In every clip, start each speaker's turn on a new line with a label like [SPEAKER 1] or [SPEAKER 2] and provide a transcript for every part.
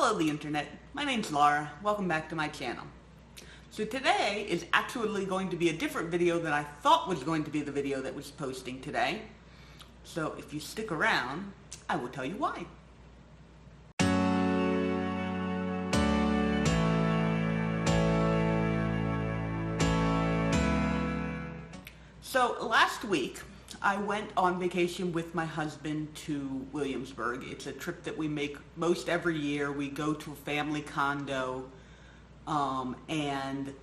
[SPEAKER 1] Hello the internet, my name's Laura, welcome back to my channel. So today is actually going to be a different video than I thought was going to be the video that was posting today. So if you stick around, I will tell you why. So last week, I went on vacation with my husband to Williamsburg. It's a trip that we make most every year. We go to a family condo, and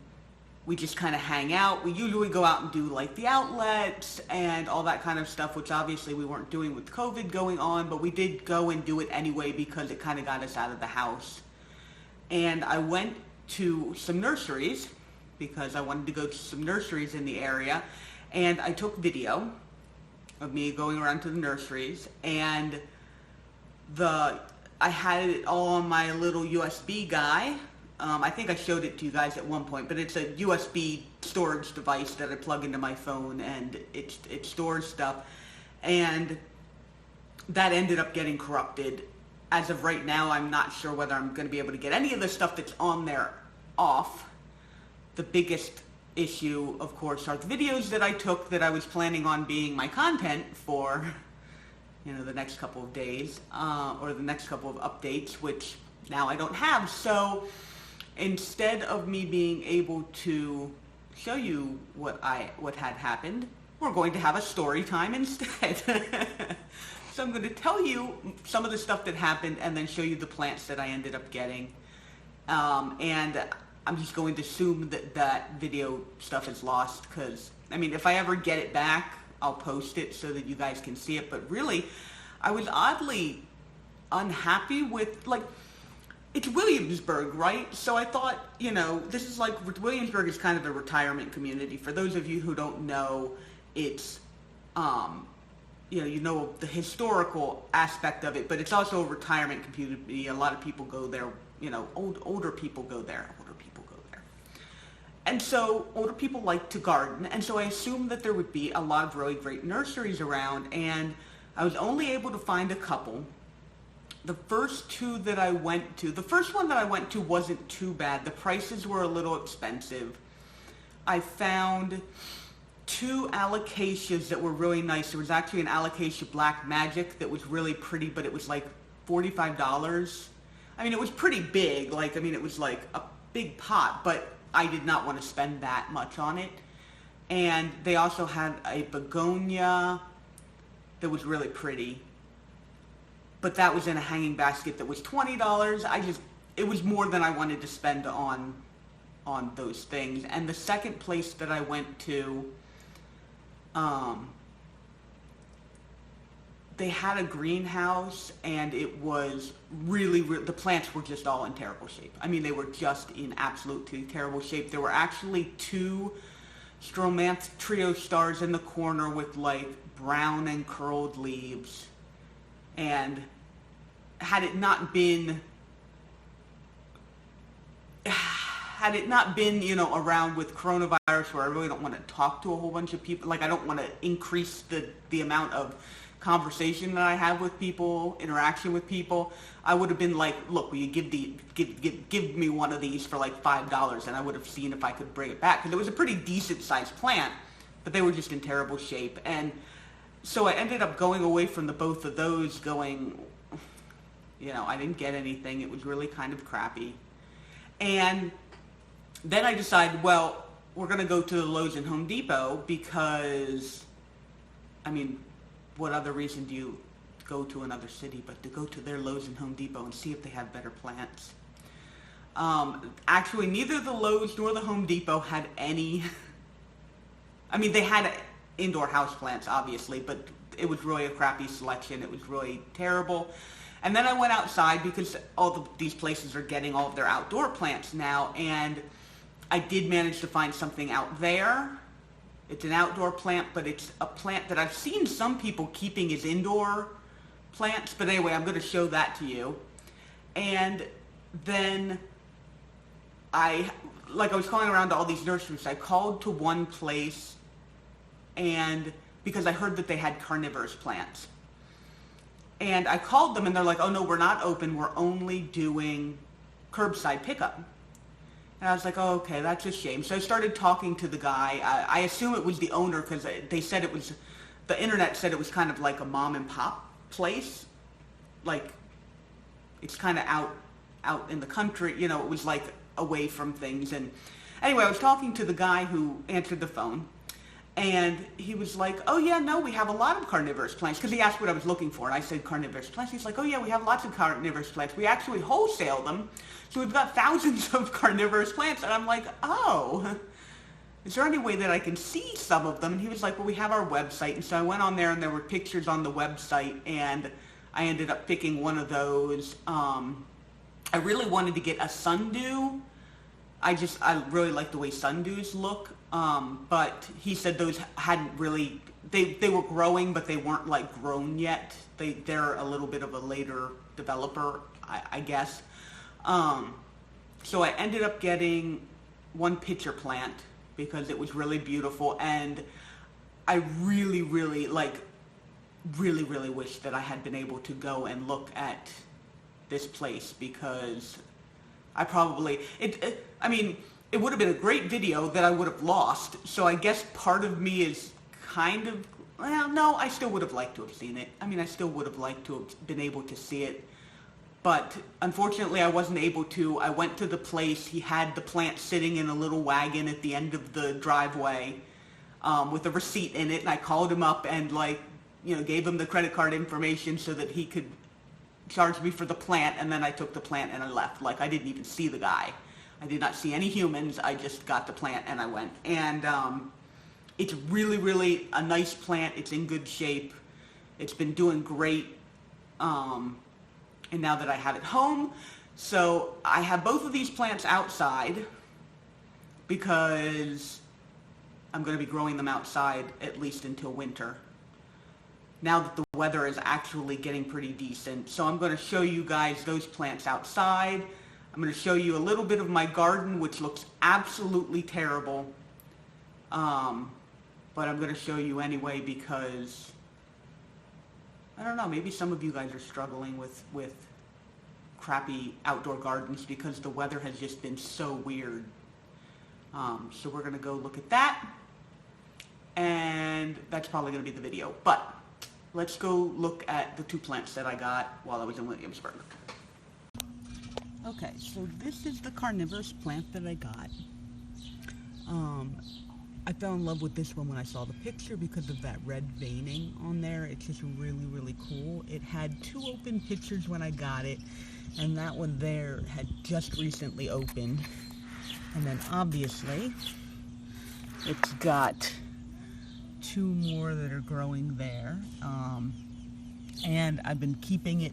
[SPEAKER 1] we just kind of hang out. We usually go out and do like the outlets and all that kind of stuff, which obviously we weren't doing with COVID going on, but we did go and do it anyway because it kind of got us out of the house. And I went to some nurseries because I wanted to go to some nurseries in the area, and I took video of me going around to the nurseries, and I had it all on my little USB guy. I think I showed it to you guys at one point, but it's a USB storage device that I plug into my phone, and it stores stuff, and that ended up getting corrupted. As of right now, I'm not sure whether I'm going to be able to get any of the stuff that's on there off. The biggest issue, of course, are the videos that I took that I was planning on being my content for, the next couple of days, or the next couple of updates, which now I don't have. So instead of me being able to show you what had happened, we're going to have a story time instead. So I'm going to tell you some of the stuff that happened and then show you the plants that I ended up getting. And I'm just going to assume that video stuff is lost because, if I ever get it back, I'll post it so that you guys can see it. But really, I was oddly unhappy with, it's Williamsburg, right? So I thought, this is Williamsburg is kind of a retirement community. For those of you who don't know, it's, the historical aspect of it, but it's also a retirement community. A lot of people go there, older people go there. And so older people like to garden, and so I assumed that there would be a lot of really great nurseries around, and I was only able to find a couple. The first one that I went to wasn't too bad. The prices were a little expensive. I found two alocasias that were really nice. There was actually an alocasia Black Magic that was really pretty, but it was like $45. It was pretty big. It was like a big pot, but I did not want to spend that much on it. And they also had a begonia that was really pretty, but that was in a hanging basket that was $20. It was more than I wanted to spend on those things. And the second place that I went to, they had a greenhouse, and it was really, the plants were just all in terrible shape. They were just in absolutely terrible shape. There were actually two Stromanth Trio stars in the corner with brown and curled leaves. And had it not been, around with coronavirus, where I really don't want to talk to a whole bunch of people, I don't want to increase the amount of conversation that I have with people, interaction with people, I would have been like, look, will you give me one of these for $5, and I would have seen if I could bring it back, because it was a pretty decent sized plant, but they were just in terrible shape. And so I ended up going away from both of those going, I didn't get anything. It was really kind of crappy. And then I decided, well, we're going to go to the Lowe's and Home Depot because, what other reason do you go to another city but to go to their Lowe's and Home Depot and see if they have better plants? Actually, neither the Lowe's nor the Home Depot had any. They had indoor house plants, obviously, but it was really a crappy selection. It was really terrible. And then I went outside because these places are getting all of their outdoor plants now, and I did manage to find something out there. It's an outdoor plant, but it's a plant that I've seen some people keeping as indoor plants. But anyway, I'm going to show that to you. And then I was calling around to all these nurseries. I called to one place, and because I heard that they had carnivorous plants. And I called them and they're like, oh no, we're not open. We're only doing curbside pickup. And I was like, oh, okay, that's a shame. So I started talking to the guy. I assume it was the owner because they said it was, the internet said it was kind of like a mom and pop place. Like, it's kind of out in the country, you know, it was like away from things. And anyway, I was talking to the guy who answered the phone. And he was like, oh yeah, no, we have a lot of carnivorous plants. Because he asked what I was looking for. And I said carnivorous plants. He's like, oh yeah, we have lots of carnivorous plants. We actually wholesale them. So we've got thousands of carnivorous plants. And I'm like, oh, is there any way that I can see some of them? And he was like, well, we have our website. And so I went on there and there were pictures on the website. And I ended up picking one of those. I really wanted to get a sundew. I really like the way sundews look. But he said those hadn't really, they were growing, but they weren't like grown yet. They're a little bit of a later developer, I guess. So I ended up getting one pitcher plant because it was really beautiful. And I really, really wish that I had been able to go and look at this place because I probably, I mean, it would have been a great video that I would have lost. So I guess part of me is kind of, well, no, I still would have liked to have seen it. I mean, I still would have liked to have been able to see it. But unfortunately, I wasn't able to. I went to the place. He had the plant sitting in a little wagon at the end of the driveway with a receipt in it. And I called him up and gave him the credit card information so that he could charge me for the plant. And then I took the plant and I left. Like, I didn't even see the guy. I did not see any humans. I just got the plant and I went. And it's really, really a nice plant. It's in good shape. It's been doing great. And now that I have it home, so I have both of these plants outside because I'm going to be growing them outside at least until winter. Now that the weather is actually getting pretty decent. So I'm going to show you guys those plants outside. I'm going to show you a little bit of my garden, which looks absolutely terrible. But I'm going to show you anyway because, I don't know, maybe some of you guys are struggling with crappy outdoor gardens because the weather has just been so weird. So we're going to go look at that. And that's probably going to be the video. But let's go look at the two plants that I got while I was in Williamsburg. Okay, so this is the carnivorous plant that I got. I fell in love with this one when I saw the picture because of that red veining on there. It's just really, really cool. It had two open pictures when I got it, and that one there had just recently opened. And then obviously, it's got two more that are growing there. And I've been keeping it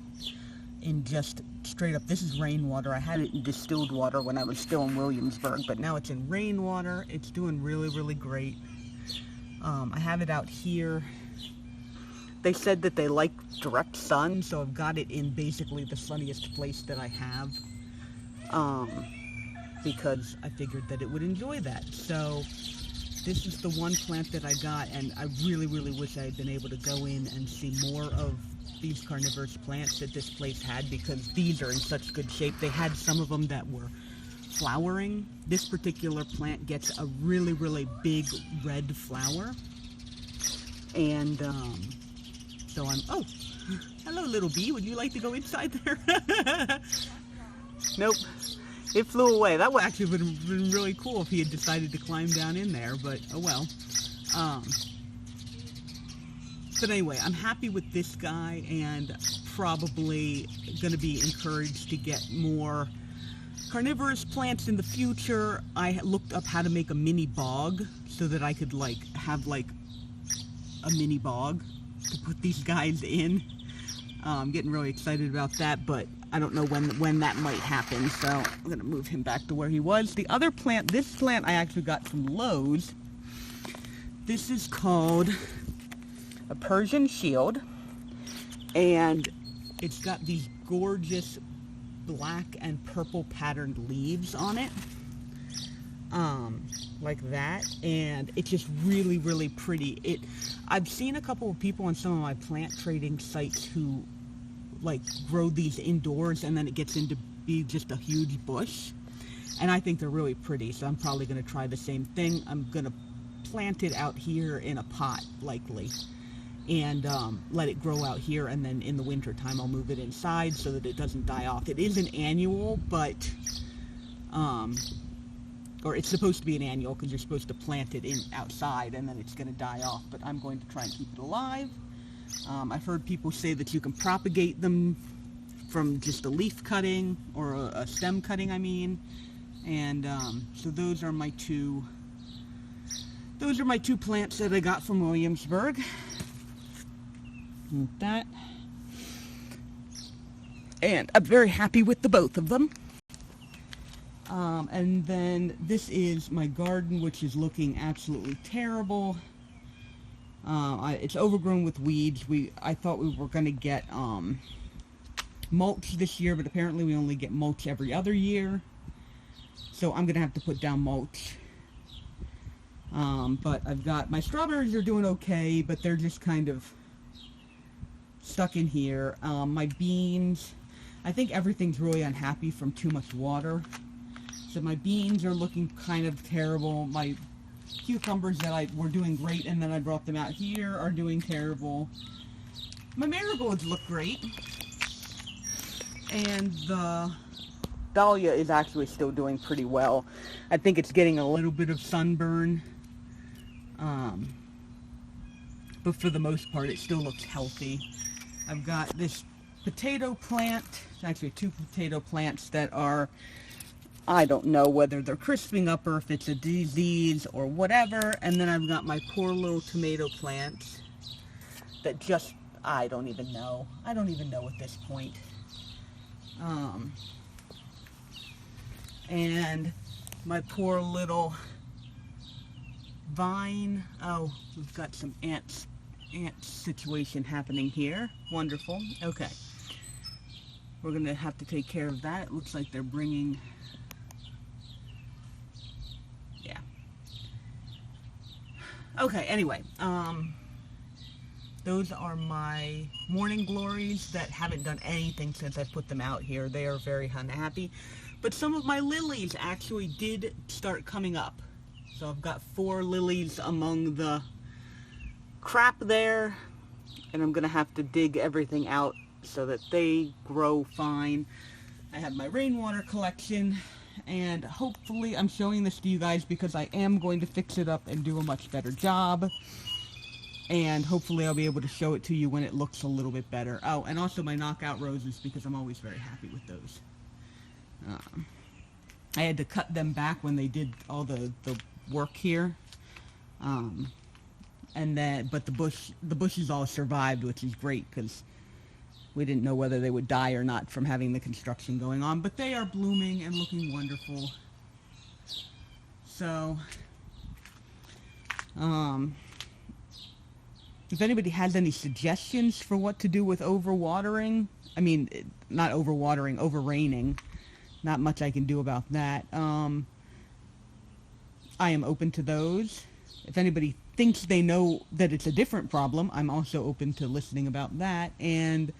[SPEAKER 1] in just straight up, this is rainwater. I had it in distilled water when I was still in Williamsburg, but now it's in rainwater. It's doing really, really great. I have it out here. They said that they like direct sun, so I've got it in basically the sunniest place that I have, because I figured that it would enjoy that. So this is the one plant that I got, and I really, really wish I had been able to go in and see more of these carnivorous plants that this place had because these are in such good shape. They had some of them that were flowering. This particular plant gets a really, really big red flower. And so oh, hello little bee, would you like to go inside there? Nope, it flew away. That would actually have been really cool if he had decided to climb down in there, but oh well. But anyway, I'm happy with this guy and probably going to be encouraged to get more carnivorous plants in the future. I looked up how to make a mini bog so that I could have a mini bog to put these guys in. I'm getting really excited about that, but I don't know when that might happen, so I'm going to move him back to where he was. The other plant, this plant I actually got from Lowe's. This is called a Persian Shield, and it's got these gorgeous black and purple patterned leaves on it, like that, and it's just really, really pretty. I've seen a couple of people on some of my plant trading sites who like grow these indoors, and then it gets into be just a huge bush. And I think they're really pretty, so I'm probably going to try the same thing. I'm going to plant it out here in a pot, likely, and let it grow out here, and then in the winter time I'll move it inside so that it doesn't die off. It is an annual, but or it's supposed to be an annual because you're supposed to plant it in outside and then it's going to die off, but I'm going to try and keep it alive. I've heard people say that you can propagate them from just a leaf cutting, or a stem cutting, I mean. And so those are my two plants that I got from Williamsburg. Like that. And I'm very happy with the both of them. And then this is my garden, which is looking absolutely terrible. It's overgrown with weeds. I thought we were going to get mulch this year, but apparently we only get mulch every other year. So I'm going to have to put down mulch. But I've got, my strawberries are doing okay, but they're just kind of stuck in here. My beans, I think everything's really unhappy from too much water. So my beans are looking kind of terrible. My cucumbers that were doing great, and then I brought them out here, are doing terrible. My marigolds look great. And the dahlia is actually still doing pretty well. I think it's getting a little bit of sunburn. But for the most part, it still looks healthy. I've got this potato plant. It's actually two potato plants that are, I don't know whether they're crisping up or if it's a disease or whatever. And then I've got my poor little tomato plants that just, I don't even know. I don't even know at this point. And my poor little vine. Oh, we've got some ant situation happening here. Wonderful. Okay. We're going to have to take care of that. It looks like they're bringing... Yeah. Okay, anyway. Those are my morning glories that haven't done anything since I put them out here. They are very unhappy. But some of my lilies actually did start coming up. So I've got 4 lilies among the crap there. And I'm going to have to dig everything out so that they grow fine. I have my rainwater collection. And hopefully I'm showing this to you guys because I am going to fix it up and do a much better job. And hopefully I'll be able to show it to you when it looks a little bit better. Oh, and also my knockout roses, because I'm always very happy with those. I had to cut them back when they did all the work here. And then, but the bushes all survived, which is great, because we didn't know whether they would die or not from having the construction going on. But they are blooming and looking wonderful. So, if anybody has any suggestions for what to do with overwatering, I mean, not overwatering, overraining, not much I can do about that. I am open to those. If anybody thinks they know that it's a different problem, I'm also open to listening about that. And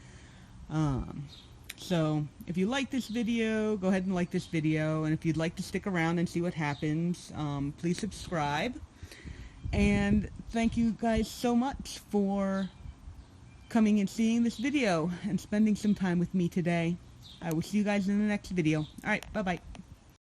[SPEAKER 1] so if you like this video, go ahead and like this video. And if you'd like to stick around and see what happens, please subscribe. And thank you guys so much for coming and seeing this video and spending some time with me today. I will see you guys in the next video. Alright, bye-bye.